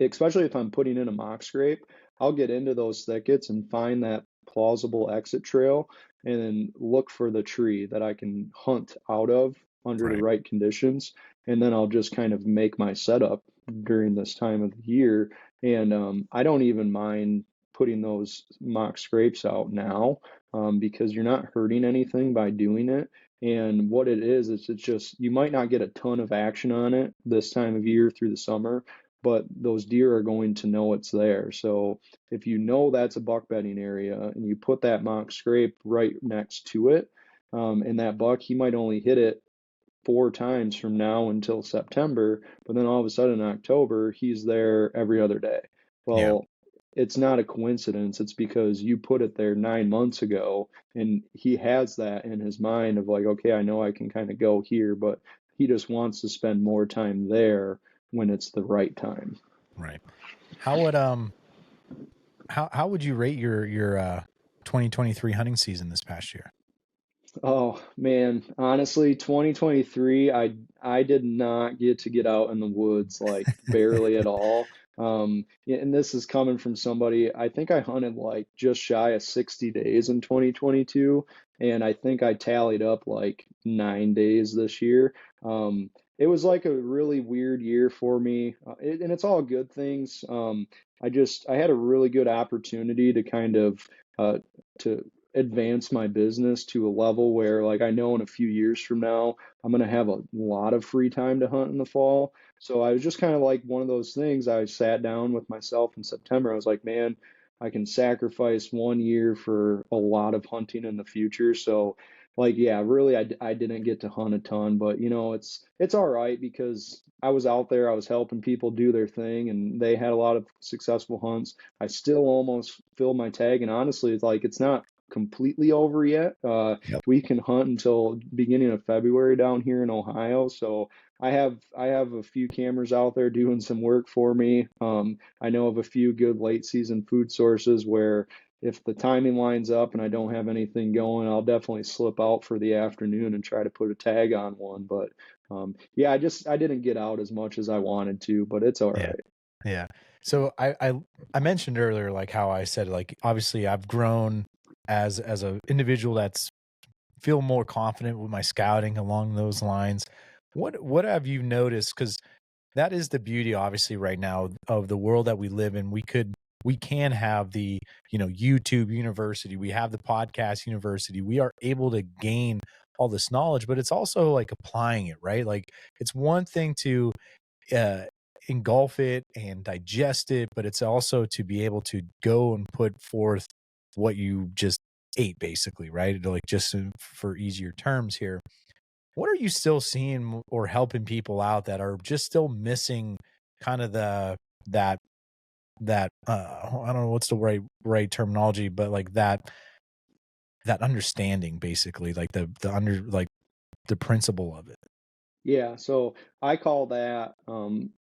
especially if I'm putting in a mock scrape, I'll get into those thickets and find that plausible exit trail and then look for the tree that I can hunt out of under the Right. right conditions. And then I'll just kind of make my setup during this time of the year. And I don't even mind putting those mock scrapes out now, because you're not hurting anything by doing it. And what it is, it's just you might not get a ton of action on it this time of year through the summer, but those deer are going to know it's there. So if you know that's a buck bedding area and you put that mock scrape right next to it, and that buck, he might only hit it 4 times from now until September, but then all of a sudden in October, he's there every other day. Yeah. Well, it's not a coincidence. It's because you put it there 9 months ago, and he has that in his mind of like, okay, I know I can kind of go here, but he just wants to spend more time there when it's the right time. Right. How would how would you rate your 2023 hunting season this past year? Oh man, honestly, 2023, I did not get out in the woods like barely at all. Yeah, and this is coming from somebody, I think I hunted like just shy of 60 days in 2022, and I think I tallied up like 9 days this year. it was like a really weird year for me, and it's all good things. I had a really good opportunity to kind of uh, to advance my business to a level where, like, I know in a few years from now, I'm gonna have a lot of free time to hunt in the fall. So I was just kind of like one of those things. I sat down with myself in September. I was like, man, I can sacrifice 1 year for a lot of hunting in the future. So like, yeah, really, I didn't get to hunt a ton, but it's all right because I was out there, I was helping people do their thing, and they had a lot of successful hunts. I still almost filled my tag, and honestly, it's like it's not completely over yet. Yep. We can hunt until beginning of February down here in Ohio, so I have a few cameras out there doing some work for me. I know of a few good late season food sources where if the timing lines up and I don't have anything going, I'll definitely slip out for the afternoon and try to put a tag on one. But yeah, I didn't get out as much as I wanted to, but it's all Yeah. right. Yeah. So I mentioned earlier, like how I said, like, obviously I've grown as a individual that's feel more confident with my scouting along those lines. What have you noticed? Because that is the beauty, obviously, right now of the world that we live in. We can have the, YouTube university. We have the podcast university. We are able to gain all this knowledge, but it's also like applying it, right? Like it's one thing to uh, engulf it and digest it, but it's also to be able to go and put forth what you just ate, basically, right? Like just for easier terms here. What are you still seeing or helping people out that are just still missing kind of that I don't know what's the right terminology, but like that understanding, basically, like the under like the principle of it. Yeah, so I call that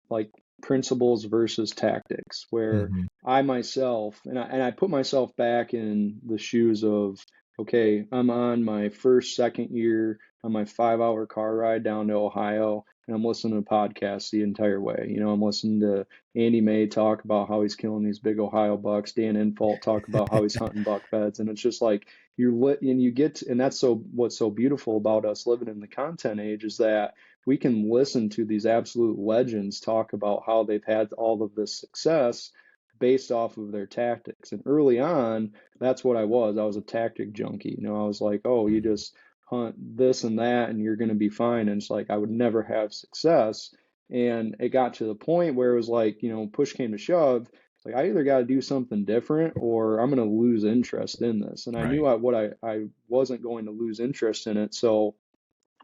like principles versus tactics, where Mhm. I myself and I put myself back in the shoes of, okay, I'm on my first, second year on my 5 hour car ride down to Ohio, and I'm listening to podcasts the entire way. I'm listening to Andy May talk about how he's killing these big Ohio bucks, Dan Infalt talk about how he's hunting buck beds, and it's just like you're lit and you get to, and that's so what's so beautiful about us living in the content age is that we can listen to these absolute legends talk about how they've had all of this success based off of their tactics. And early on, that's what I was. I was a tactic junkie. I was like, oh, you just hunt this and that and you're going to be fine. And it's like I would never have success. And it got to the point where it was like, push came to shove. It's like I either got to do something different or I'm going to lose interest in this. And I Right. knew I wasn't going to lose interest in it. So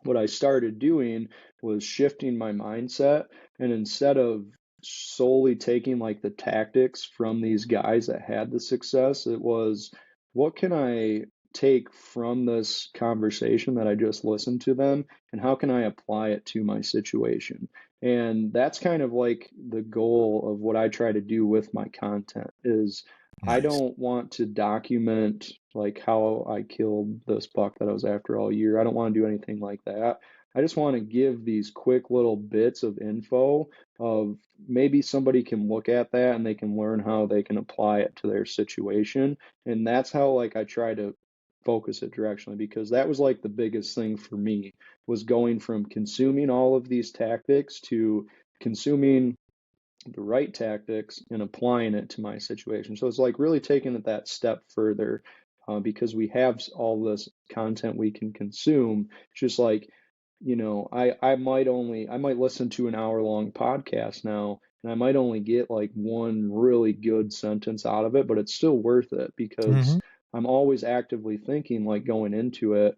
what I started doing was shifting my mindset. And instead of solely taking like the tactics from these guys that had the success, it was what can I take from this conversation that I just listened to them and how can I apply it to my situation? And that's kind of like the goal of what I try to do with my content is I Nice. don't want to document like how I killed this buck that I was after all year. I don't want to do anything like that. I just want to give these quick little bits of info of maybe somebody can look at that and they can learn how they can apply it to their situation. And that's how like I try to focus it directionally because that was like the biggest thing for me was going from consuming all of these tactics to consuming the right tactics and applying it to my situation. So it's like really taking it that step further because we have all this content we can consume. It's just like, I might listen to an hour long podcast now and I might only get like one really good sentence out of it, but it's still worth it because Mhm. I'm always actively thinking like going into it,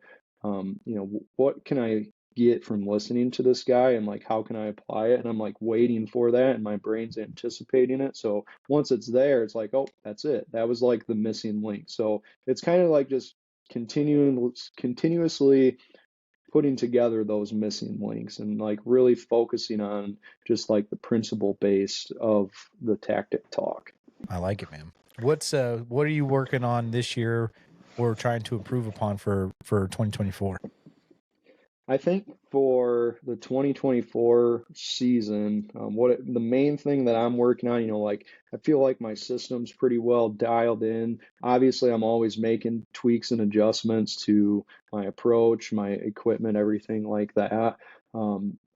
what can I get from listening to this guy and like how can I apply it? And I'm like waiting for that and my brain's anticipating it. So once it's there, it's like, oh, that's it. That was like the missing link. So it's kind of like just continuously putting together those missing links and like really focusing on just like the principle based of the tactic talk. I like it, man. What are you working on this year or trying to improve upon for 2024? I think for the 2024 season, the main thing that I'm working on, like I feel like my system's pretty well dialed in. Obviously, I'm always making tweaks and adjustments to my approach, my equipment, everything like that.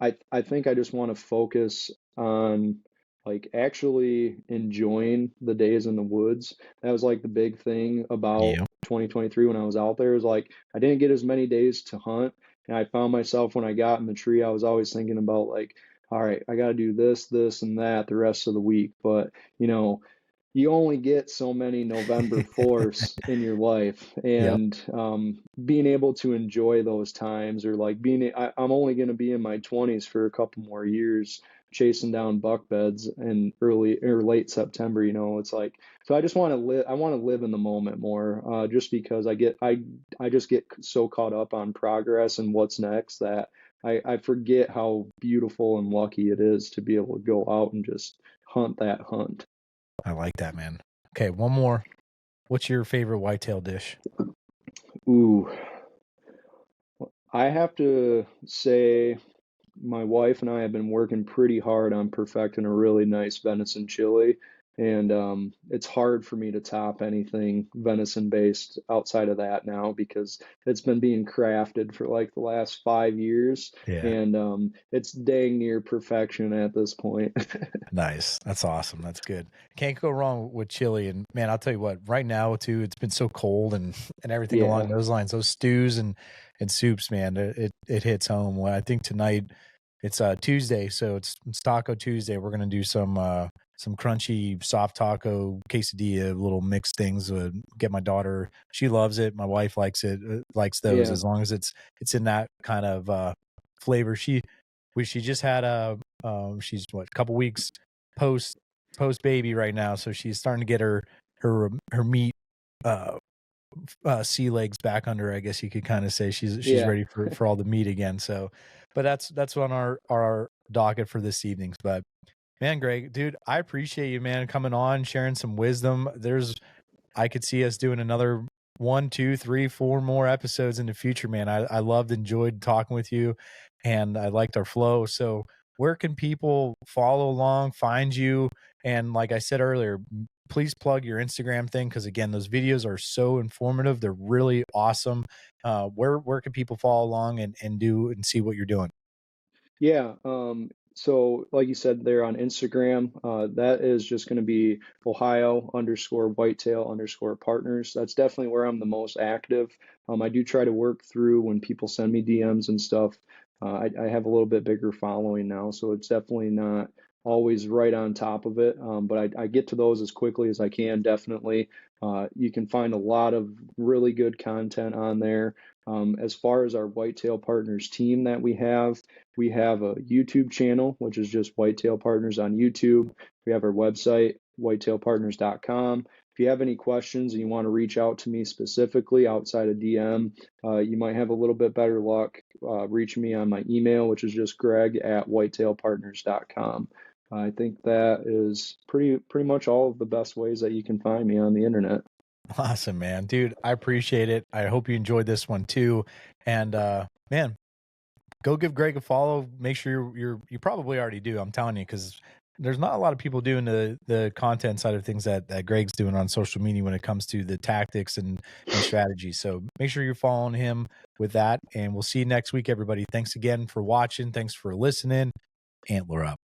I think I just want to focus on like actually enjoying the days in the woods. That was like the big thing about Yeah. 2023 when I was out there is like I didn't get as many days to hunt. And I found myself when I got in the tree, I was always thinking about like, all right, I got to do this, this, and that the rest of the week. But, you know, you only get so many November 4ths in your life, Yep. and being able to enjoy those times, or like I'm only going to be in my 20s for a couple more years chasing down buck beds in early or late September, you know, it's like, so I just want to live, I want to live in the moment more, just because I just get so caught up on progress and what's next that I forget how beautiful and lucky it is to be able to go out and just hunt that hunt. I like that, man. Okay, one more. What's your favorite whitetail dish? Ooh, I have to say my wife and I have been working pretty hard on perfecting a really nice venison chili, and it's hard for me to top anything venison based outside of that now because it's been being crafted for like the last 5 years, Yeah. and it's dang near perfection at this point. Nice. That's awesome. That's good. Can't go wrong with chili. And man, I'll tell you what, right now too, it's been so cold and everything along Yeah, those lines. Those stews and soups, man, it hits home. Well, I think tonight it's Tuesday, so it's Taco Tuesday. We're gonna do some crunchy soft taco quesadilla, little mixed things. Get my daughter, she loves it. My wife likes it, likes those yeah, as long as it's in that kind of flavor. She just had she's what, a couple weeks post post baby right now, so she's starting to get her meat uh sea legs back under her, I guess you could kind of say. She's yeah. ready for all the meat again. So but that's on our docket for this evening's. But man, Greg, dude, I appreciate you, man, coming on, sharing some wisdom. I could see us doing another one, two, three, four more episodes in the future, man. I loved, enjoyed talking with you, and I liked our flow. So, where can people follow along, find you? And like I said earlier, please plug your Instagram thing because again, those videos are so informative. They're really awesome. Where can people follow along and do and see what you're doing? Yeah, so like you said there on Instagram, that is just going to be Ohio_whitetail_partners. That's definitely where I'm the most active. I do try to work through when people send me DMs and stuff. I have a little bit bigger following now, so it's definitely not always right on top of it. But I get to those as quickly as I can, definitely. You can find a lot of really good content on there. As far as our Whitetail Partners team that we have a YouTube channel, which is just Whitetail Partners on YouTube. We have our website, whitetailpartners.com. If you have any questions and you want to reach out to me specifically outside of DM, you might have a little bit better luck reaching me on my email, which is just greg@whitetailpartners.com. I think that is pretty much all of the best ways that you can find me on the internet. Awesome, man, dude. I appreciate it. I hope you enjoyed this one too. And man, go give Greg a follow. Make sure you probably already do. I'm telling you, because there's not a lot of people doing the content side of things that Greg's doing on social media when it comes to the tactics and strategy. So make sure you're following him with that. And we'll see you next week, everybody. Thanks again for watching. Thanks for listening. Antler up.